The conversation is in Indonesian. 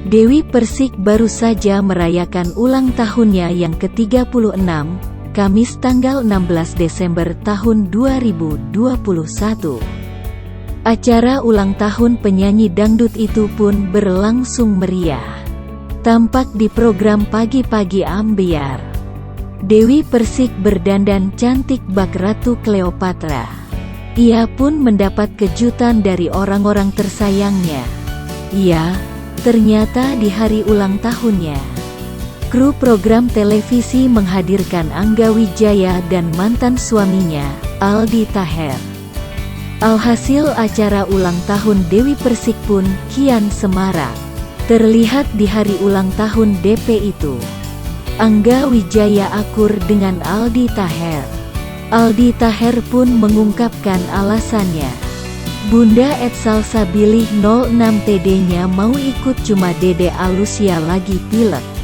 Dewi Persik baru saja merayakan ulang tahunnya yang ke-36, Kamis tanggal 16 Desember tahun 2021. Acara ulang tahun penyanyi dangdut itu pun berlangsung meriah. Tampak di program Pagi-Pagi Ambyar, Dewi Persik berdandan cantik bak Ratu Cleopatra. Ia pun mendapat kejutan dari orang-orang tersayangnya. Ternyata di hari ulang tahunnya, kru program televisi menghadirkan Angga Wijaya dan mantan suaminya, Aldi Taher. Alhasil acara ulang tahun Dewi Persik pun kian semarak. Terlihat di hari ulang tahun DP itu, Angga Wijaya akur dengan Aldi Taher. Aldi Taher pun mengungkapkan alasannya. Bunda Salsa bilih 06 TD-nya mau ikut cuma Dede Alusia lagi pilek.